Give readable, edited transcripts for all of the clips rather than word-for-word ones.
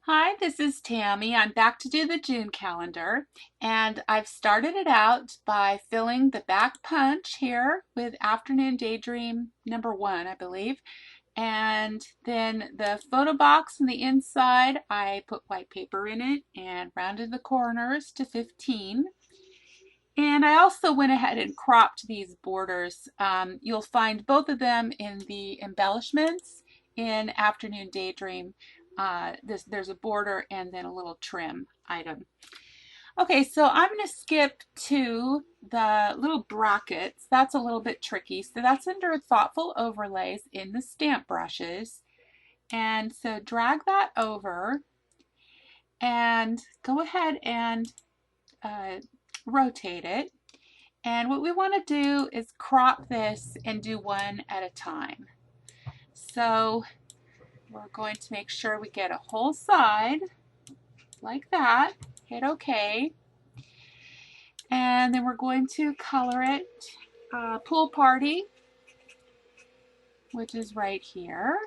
Hi, this is Tammy. I'm back to do the June calendar, and I've started it out by filling the back punch here with Afternoon Daydream number 1, I believe. And then the photo box on the inside, I put white paper in it and rounded the corners to 15. And I also went ahead and cropped these borders. You'll find both of them in the embellishments in Afternoon Daydream. There's a border and then a little trim item. Okay, so I'm going to skip to the little brackets. That's a little bit tricky. So that's under Thoughtful Overlays in the stamp brushes. And so drag that over and go ahead and rotate it. And what we want to do is crop this and do one at a time. So we're going to make sure we get a whole side like that. Hit OK. And then we're going to color it Pool Party, which is right here.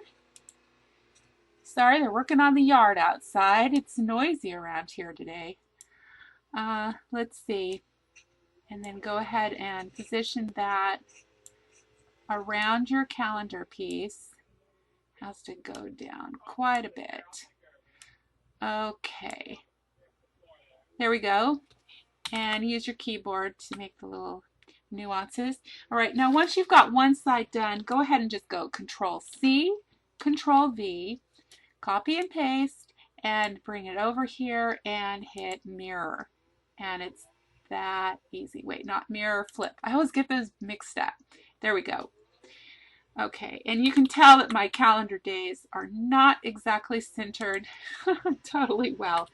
Sorry, they're working on the yard outside. It's noisy around here today. Let's see. And then go ahead and position that around your calendar piece. Has to go down quite a bit. Okay. There we go. And use your keyboard to make the little nuances. All right, now once you've got one side done, go ahead and just go Control C, Control V, copy and paste, and bring it over here and hit mirror. And it's that easy. Wait, not mirror, flip. I always get those mixed up. There we go. Okay, and you can tell that my calendar days are not exactly centered totally well.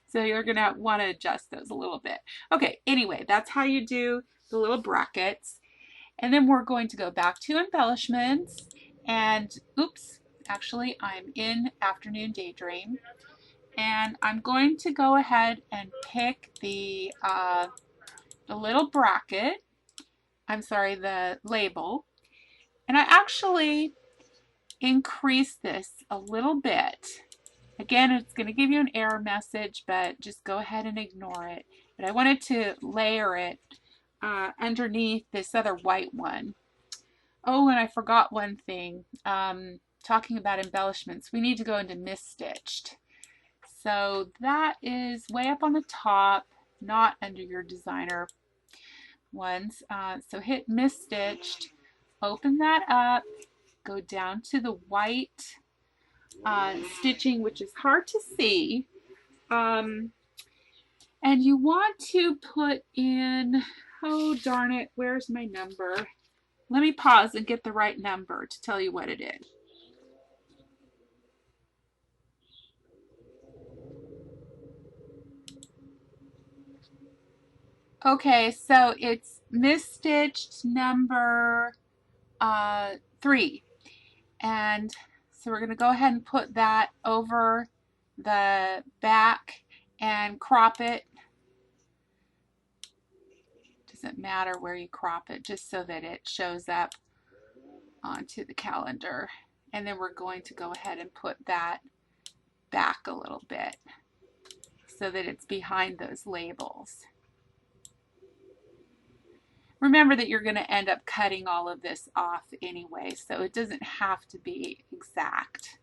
So you're going to want to adjust those a little bit. Okay, anyway, that's how you do the little brackets. And then we're going to go back to embellishments. And oops, actually I'm in Afternoon Daydream. And I'm going to go ahead and pick the little bracket. I'm sorry, the label. And I actually increase this a little bit. Again, it's going to give you an error message, but just go ahead and ignore it. But I wanted to layer it underneath this other white one. Oh, and I forgot one thing. Talking about embellishments, we need to go into misstitched. So that is way up on the top, not under your designer ones. So hit misstitched, open that up, go down to the white stitching, which is hard to see. And you want to put in, oh darn it, where's my number? Let me pause and get the right number to tell you what it is. Okay, so it's misstitched number 3. And so we're going to go ahead and put that over the back and crop it. Doesn't matter where you crop it, just so that it shows up onto the calendar. And then we're going to go ahead and put that back a little bit so that it's behind those labels. Remember that you're going to end up cutting all of this off anyway, so it doesn't have to be exact.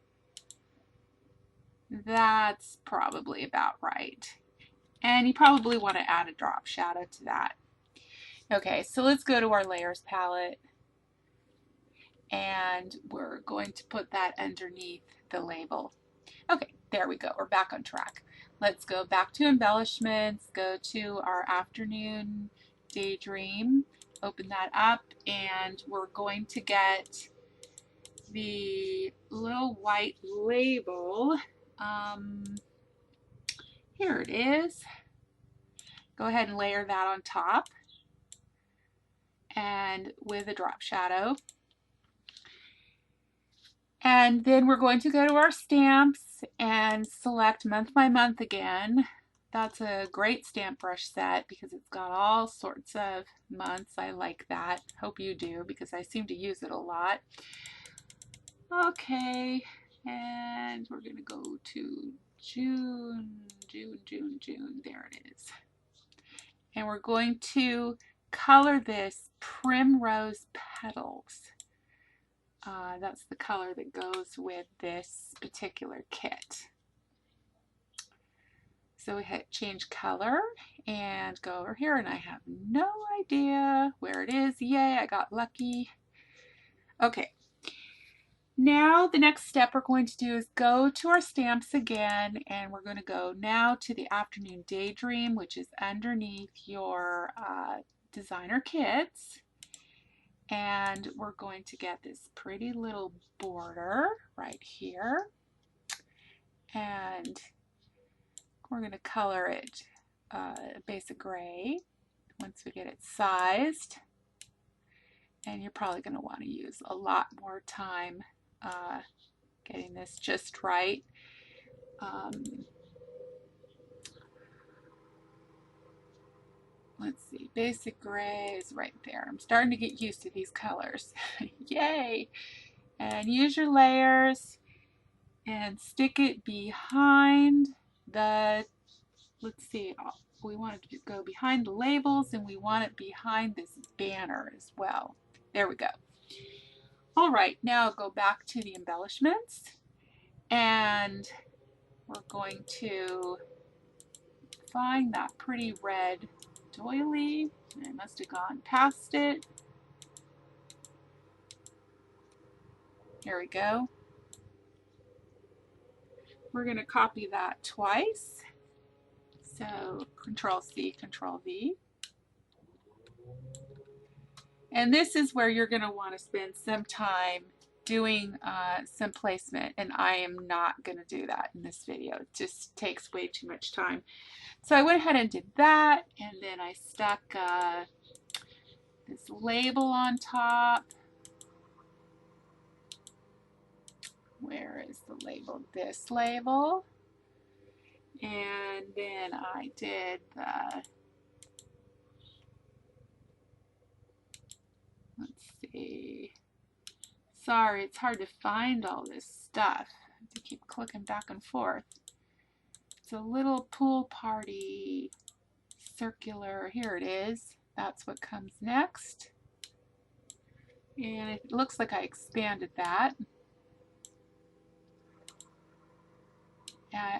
That's probably about right. And you probably want to add a drop shadow to that. Okay, so let's go to our layers palette, and we're going to put that underneath the label. Okay, there we go. We're back on track. Let's go back to embellishments, go to our Afternoon Daydream, open that up, and we're going to get the little white label. Here it is. Go ahead and layer that on top, and with a drop shadow. And then we're going to go to our stamps and select month by month again. That's a great stamp brush set because it's got all sorts of months. I like that. Hope you do, because I seem to use it a lot. Okay, and we're going to go to June, June, June, June. There it is. And we're going to color this Primrose Petals. That's the color that goes with this particular kit. So we hit change color and go over here, and I have no idea where it is. Yay, I got lucky. Okay. Now the next step we're going to do is go to our stamps again, and we're going to go now to the Afternoon Daydream, which is underneath your designer kits. And we're going to get this pretty little border right here. And we're going to color it basic gray once we get it sized. And you're probably going to want to use a lot more time getting this just right. Let's see, basic gray is right there. I'm starting to get used to these colors. Yay! And use your layers and stick it behind the, let's see, we want it to go behind the labels, and we want it behind this banner as well. There we go. All right, now go back to the embellishments, and we're going to find that pretty red doily. I must have gone past it. There we go. We're going to copy that twice. So Control C, Control V. And this is where you're going to want to spend some time doing some placement, and I am not going to do that in this video. It just takes way too much time. So I went ahead and did that, and then I stuck this label on top. Where is the label? This label. And then I did the, let's see, sorry, it's hard to find all this stuff. I have to keep clicking back and forth. It's a little pool party circular, here it is. That's what comes next. And it looks like I expanded that.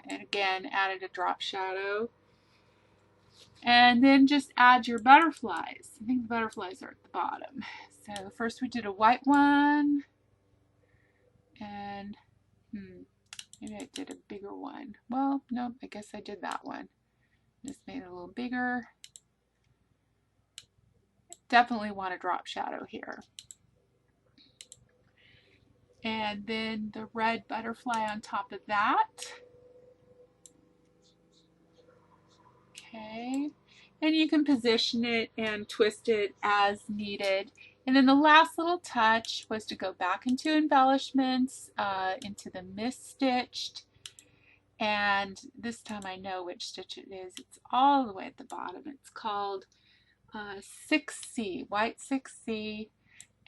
And again, added a drop shadow. And then just add your butterflies. I think the butterflies are at the bottom. So first we did a white one. And maybe I did a bigger one. Well, no, I guess I did that one. Just made it a little bigger. Definitely want a drop shadow here. And then the red butterfly on top of that. Okay, and you can position it and twist it as needed. And then the last little touch was to go back into embellishments, into the mis-stitched, and this time I know which stitch it is. It's all the way at the bottom. It's called 6C, white 6C,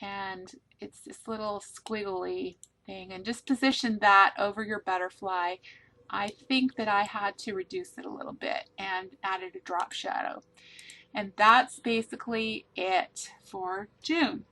and it's this little squiggly thing, and just position that over your butterfly. I think that I had to reduce it a little bit and added a drop shadow. And that's basically it for June.